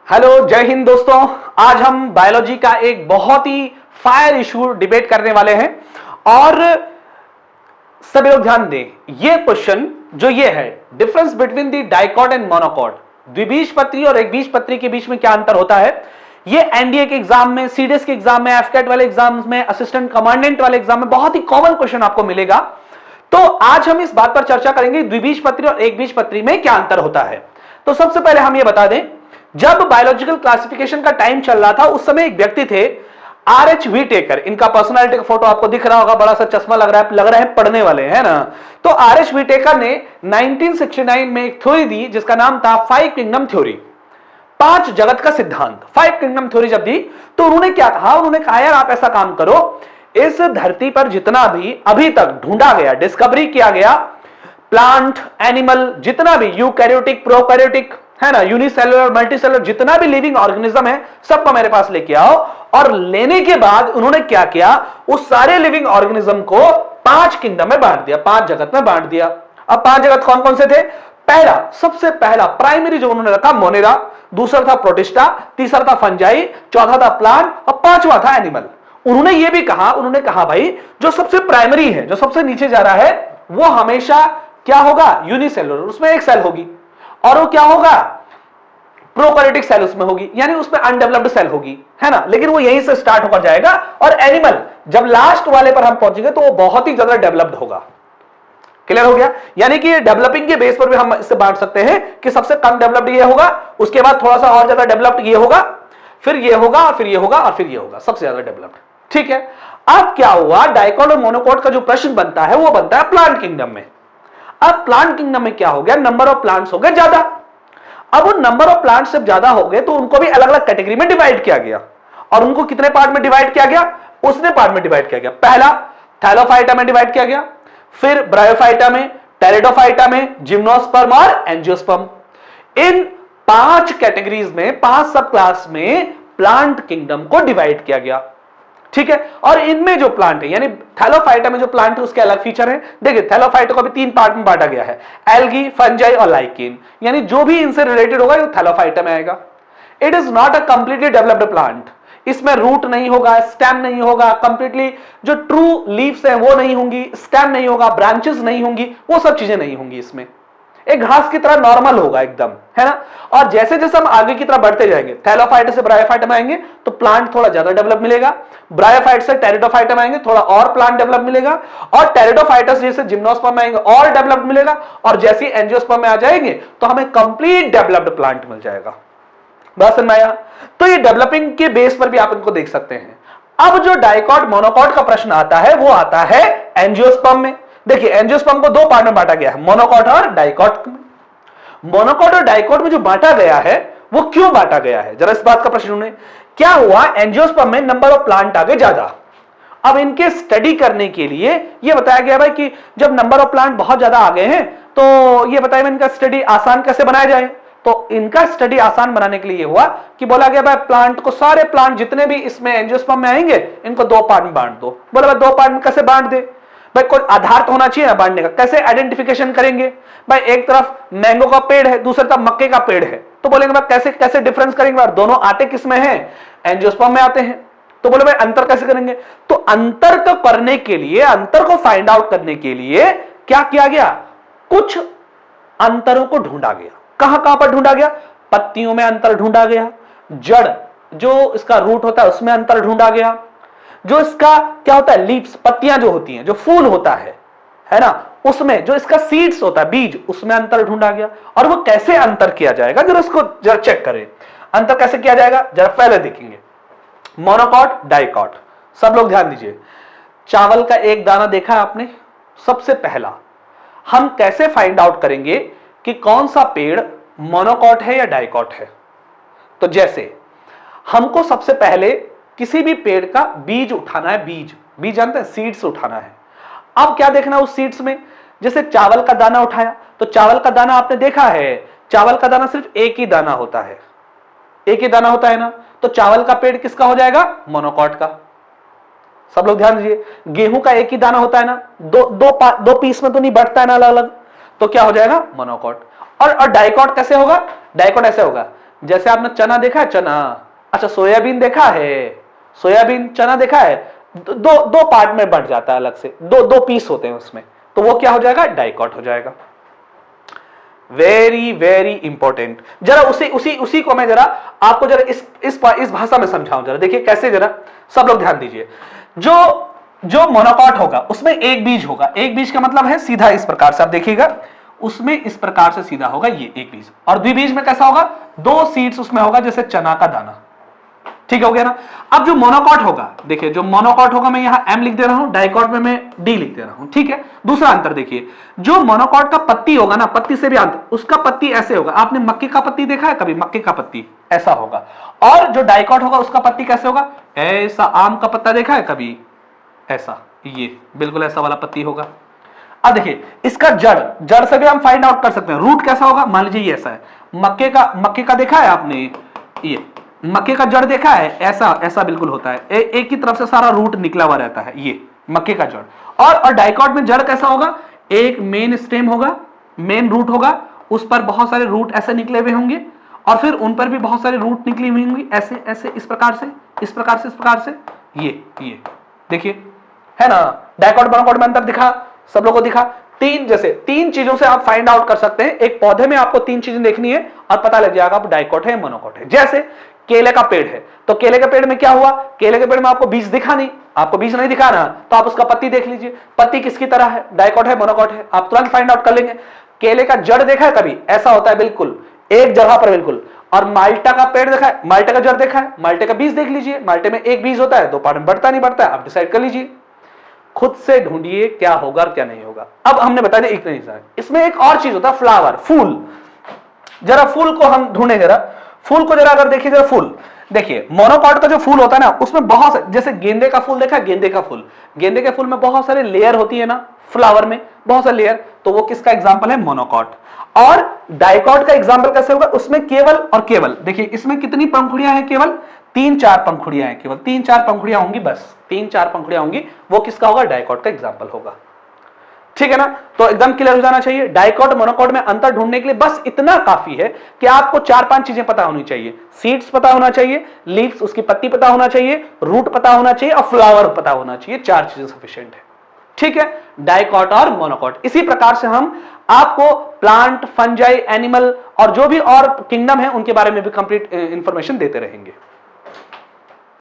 Hello, जय हिंद दोस्तों। आज हम बायोलॉजी का एक बहुत ही फायर इशू डिबेट करने वाले हैं और सभी लोग ध्यान दें। ये क्वेश्चन जो ये है, difference between the dicot and monocot, द्विबीजपत्री और एकबीजपत्री के बीच में क्या अंतर होता है, ये एनडीए के एग्जाम में, सीडीएस के एग्जाम में, एफकेट वाले एग्जाम में, असिस्टेंट कमांडेंट वाले एग्जाम में बहुत ही कॉमन क्वेश्चन आपको मिलेगा। तो आज हम इस बात पर चर्चा करेंगे द्विबीजपत्री और एकबीजपत्री में क्या अंतर होता है। तो सबसे पहले हम ये बता दें, जब बायोलॉजिकल क्लासिफिकेशन का टाइम चल रहा था उस समय एक व्यक्ति थे आर.एच. व्हीटेकर। इनका पर्सनालिटी का फोटो आपको दिख रहा होगा, बड़ा सा चश्मा लग रहा है पढ़ने वाले है ना। तो आर.एच. व्हीटेकर ने 1969 में एक थ्योरी दी जिसका नाम था 5 किंगडम थ्योरी, 5 जगत का सिद्धांत। 5 किंगडम थ्योरी जब दी तो उन्होंने क्या कहा, उन्होंने कहा यार आप ऐसा काम करो, इस धरती पर जितना भी अभी तक ढूंढा गया, डिस्कवरी किया गया, प्लांट, एनिमल, जितना भी यूकैरियोटिक, प्रोकैरियोटिक है ना, यूनिसेलुलर, मल्टीसेलुलर, जितना भी लिविंग ऑर्गेनिज्म है सबको मेरे पास लेके आओ। और लेने के बाद उन्होंने क्या किया, उस सारे लिविंग ऑर्गेनिज्म को 5 किंगडम में बांट दिया, 5 जगत में बांट दिया। अब 5 जगत कौन कौन से थे? पहला, सबसे पहला प्राइमरी जो उन्होंने रखा मोनेरा, दूसरा था प्रोटिस्टा, तीसरा था फंजाई, चौथा था प्लांट और पांचवा था एनिमल। उन्होंने ये भी कहा, उन्होंने कहा भाई जो सबसे प्राइमरी है, जो सबसे नीचे जा रहा है, वो हमेशा क्या होगा, यूनिसेलुलर, उसमें एक सेल होगी, और वो क्या होगा, प्रोकैरियोटिक सेल उसमें होगी, यानी उसमें अनडेवलप्ड सेल होगी, है ना। लेकिन वो यहीं से स्टार्ट होकर जाएगा और एनिमल जब लास्ट वाले पर हम पहुंचेंगे तो वो बहुत ही ज्यादा डेवलप्ड होगा। क्लियर हो गया? यानी कि डेवलपिंग के बेस पर भी हम इससे बांट सकते हैं कि सबसे कम डेवलप्ड ये होगा, उसके बाद थोड़ा सा और ज्यादा डेवलप्ड ये होगा, फिर ये होगा, फिर ये होगा और फिर ये होगा, सबसे ज्यादा डेवलप्ड। ठीक है। अब क्या हुआ, डाइकॉट और मोनोकॉट का जो प्रश्न बनता है वो बनता है प्लांट किंगडम में। अब प्लांट किंगडम में क्या हो गया, नंबर ऑफ प्लांट्स हो गए ज्यादा। अब वो नंबर ऑफ प्लांट्स जब ज्यादा हो गए तो उनको भी अलग अलग कैटेगरी में डिवाइड किया गया। और उनको कितने पार्ट में डिवाइड किया गया, उसने पार्ट में डिवाइड किया गया। पहला थैलोफाइटा में डिवाइड किया गया, फिर ब्रायोफाइटा में, टेरिडोफाइटा में, जिम्नोस्पर्म और एंजियोस्पर्म। इन 5 कैटेगरीज में, 5 सब क्लास में प्लांट किंगडम को डिवाइड किया गया। ठीक है। और इनमें जो प्लांट है, यानी थैलोफाइटा में जो प्लांट है उसके अलग फीचर है। देखिए थैलोफाइटा को भी 3 पार्ट में बांटा गया है, एल्गी, फंजाई और लाइकेन, यानी जो भी इनसे रिलेटेड होगा वो थैलोफाइटा में आएगा। It is not a completely developed plant. इसमें रूट नहीं होगा, स्टेम नहीं होगा, कंप्लीटली जो ट्रू लीव्स हैं वो नहीं होंगी, स्टेम नहीं होगा, ब्रांचेस नहीं होंगी, वो सब चीजें नहीं होंगी। इसमें एक घास की तरह नॉर्मल होगा एकदम, है ना। और जैसे जैसे हम आगे की तरफ बढ़ते जाएंगे, थैलोफाइटा से ब्रायोफाइटा में आएंगे तो प्लांट थोड़ा ज्यादा डेवलप मिलेगा, ब्रायोफाइटा से टेरिडोफाइटा में आएंगे थोड़ा और प्लांट डेवलप मिलेगा, और टेरिडोफाइटा से जैसे जिम्नोस्पर्म में आएंगे और डेवलप मिलेगा, और जैसे एंजियोस्पर्म में आ जाएंगे तो हमें कंप्लीट डेवलप्ड प्लांट मिल जाएगा। बस समझ में आया? तो ये डेवलपिंग के बेस पर भी आप इनको देख सकते हैं। अब जो डाइकॉट मोनोकॉट का प्रश्न आता है वो आता है एंजियोस्पर्म में। देखिए एंजियोस्पर्म को 2 पार्ट में बांटा गया है, मोनोकॉट और डाइकॉट में। मोनोकॉट और डाइकॉट में जो बांटा गया है वो क्यों बांटा गया है, जरा इस बात का प्रश्न उन्हें। क्या हुआ, एंजियोस्पर्म में नंबर ऑफ प्लांट आ गए ज्यादा। अब इनके स्टडी करने के लिए ये बताया गया भाई कि जब नंबर ऑफ प्लांट बहुत ज्यादा आ गए हैं तो ये बताया इनका स्टडी आसान कैसे बनाया जाए। तो इनका स्टडी आसान बनाने के लिए हुआ कि बोला गया भाई प्लांट को, सारे प्लांट जितने भी इसमें एंजियोस्पर्म में आएंगे इनको 2 पार्ट में बांट दो। बोला भाई 2 पार्ट में कैसे बांट दे, भाई कोई आधार तो होना चाहिए ना बांटने का। कैसे आइडेंटिफिकेशन करेंगे, भाई एक तरफ मैंगो का पेड़ है, दूसरी तरफ मक्के का पेड़ है, तो बोलेंगे भाई कैसे कैसे डिफरेंस करेंगे, भाई दोनों आते किस में हैं, एंजियोस्पर्म में आते हैं। तो बोले भाई अंतर कैसे करेंगे, तो अंतर को करने के लिए, अंतर को फाइंड आउट करने के लिए क्या किया गया, कुछ अंतरों को ढूंढा गया। कहां कहां पर ढूंढा गया, पत्तियों में अंतर ढूंढा गया, जड़ जो इसका रूट होता है उसमें अंतर ढूंढा गया, जो इसका क्या होता है, लीव्स, पत्तियां जो होती हैं, जो फूल होता है ना, उसमें जो इसका सीड्स होता है, बीज, उसमें अंतर ढूंढा गया। और वो कैसे अंतर किया जाएगा, जरा उसको जरा चेक करें, अंतर कैसे किया जाएगा, जरा पहले देखेंगे। मोनोकॉट, डाइकॉट, सब लोग ध्यान दीजिए। चावल का एक दाना देखा है आपने, सबसे पहला हम कैसे फाइंड आउट करेंगे कि कौन सा पेड़ मोनोकॉट है या डाइकॉट है। तो जैसे हमको सबसे पहले किसी भी पेड़ का बीज उठाना है, बीज जानते हैं, सीड्स उठाना है। अब क्या देखना उस सीड्स में, जैसे चावल का दाना उठाया तो चावल का दाना आपने देखा है, चावल का दाना सिर्फ एक ही दाना होता है, एक ही दाना होता है ना, तो चावल का पेड़ किसका हो जाएगा, मोनोकॉट का। सब लोग ध्यान दीजिए, गेहूं का एक ही दाना होता है ना, दो पीस में तो नहीं बढ़ता है ना अलग अलग, तो क्या हो जाएगा, मोनोकॉट। और डाइकॉट कैसे होगा, डाइकॉट ऐसे होगा, जैसे आपने चना देखा है, चना, अच्छा सोयाबीन देखा है, सोयाबीन, चना देखा है, दो दो पार्ट में बढ़ जाता है अलग से, दो दो पीस होते हैं उसमें, तो वो क्या हो जाएगा, डाइकॉट हो जाएगा। Very very important. जरा उसी उसी उसी को मैं जरा आपको जरा इस भाषा में समझाऊं, जरा देखिए कैसे, जरा सब लोग ध्यान दीजिए। जो मोनोकॉट होगा उसमें एक बीज होगा, एक बीज का मतलब है सीधा इस प्रकार से, आप देखिएगा उसमें इस प्रकार से सीधा होगा ये एक बीज, और द्विबीज में कैसा होगा, दो सीड्स उसमें होगा जैसे चना का दाना, ठीक हो गया ना। अब जो मोनोकॉट होगा, देखिए जो मोनोकॉट होगा मैं यहां एम लिख दे रहा हूं, डाइकॉट में मैं डी लिख दे रहा हूं, ठीक है। दूसरा अंतर देखिए, जो मोनोकॉट का पत्ती होगा ना, पत्ती से भी अंतर, उसका पत्ती ऐसे होगा, आपने मक्के का पत्ती देखा है कभी, मक्के का पत्ती ऐसा होगा, और जो डाइकॉट होगा उसका पत्ती कैसे होगा, ऐसा, आम का पत्ता देखा है कभी, ऐसा, ये बिल्कुल ऐसा वाला पत्ती होगा। अब देखिए इसका जड़ से भी हम फाइंड आउट कर सकते हैं, रूट कैसा होगा, मान लीजिए ये ऐसा है, मक्के का देखा है आपने, ये मक्के का जड़ देखा है, ऐसा ऐसा बिल्कुल होता है, एक ही तरफ से सारा रूट निकला हुआ रहता है, ये मक्के का जड़। और डाइकॉट में जड़ कैसा होगा, एक मेन स्टेम होगा, मेन रूट होगा, उस पर बहुत सारे रूट ऐसे निकले हुए होंगे, और फिर उन पर भी बहुत सारे रूट निकली हुई होंगी, ऐसे ऐसे, इस प्रकार से, इस प्रकार से, इस प्रकार से, ये देखिए है ना। डाइकॉट मोनोकॉट में अंतर दिखा, सब लोगों को दिखा। तीन चीजों से आप फाइंड आउट कर सकते हैं, एक पौधे में आपको तीन चीजें देखनी है और पता लग जाएगा आप डाइकॉट है मोनोकॉट है। जैसे केले का पेड़ है, तो केले के पेड़ में क्या हुआ, केले के पेड़ में आपको बीज दिखा नहीं, आपको बीज नहीं दिखा ना, तो आप उसका पत्ती देख लीजिए, पत्ती किसकी तरह है, डाइकॉट है मोनोकॉट है, आप तुरंत फाइंड आउट कर लेंगे। केले का जड़ देखा है कभी, ऐसा होता है बिल्कुल एक जगह पर बिल्कुल। और माल्टा का पेड़ देखा है, माल्टे का जड़ देखा है, माल्टे का बीज देख लीजिए, माल्टे में एक बीज होता है, दो पार्ट में बढ़ता नहीं बढ़ता है, आप डिसाइड कर लीजिए, खुद से ढूंढिए क्या होगा और क्या नहीं होगा। अब हमने बता दिया इतने हिस्सा, इसमें एक और चीज होता है फ्लावर, फूल। जरा फूल को हम ढूंढे, जरा फूल को जरा अगर देखिए, जरा फूल देखिए, मोनोकॉट का जो फूल होता है ना, उसमें बहुत, जैसे गेंदे का फूल देखा, गेंदे का फूल, गेंदे के फूल में बहुत सारे लेयर होती है ना, फ्लावर में बहुत सारे लेयर, तो वो किसका एग्जांपल है, मोनोकॉट। और डाइकॉट का एग्जांपल कैसे होगा, उसमें केवल और केवल, देखिए इसमें कितनी पंखुड़ियां हैं, केवल 3-4 पंखुड़ियां हैं, केवल 3-4 पंखुड़ियां होंगी, बस 3-4 पंखुड़ियां होंगी, वो किसका होगा, डाइकॉट का एग्जांपल होगा, ठीक है ना। तो एकदम क्लियर हो जाना चाहिए। डाइकॉट मोनोकॉट में अंतर ढूंढने के लिए बस इतना काफी है कि आपको 4-5 चीजें पता होनी चाहिए, सीड्स पता होना चाहिए, लीव्स उसकी पत्ती पता होना चाहिए, रूट पता होना चाहिए और फ्लावर पता होना चाहिए, 4 चीजें सफिशिएंट है, ठीक है, डाइकॉट और मोनोकॉट। इसी प्रकार से हम आपको प्लांट, फंजाई, एनिमल और जो भी और किंगडम है उनके बारे में भी कंप्लीट इंफॉर्मेशन देते रहेंगे।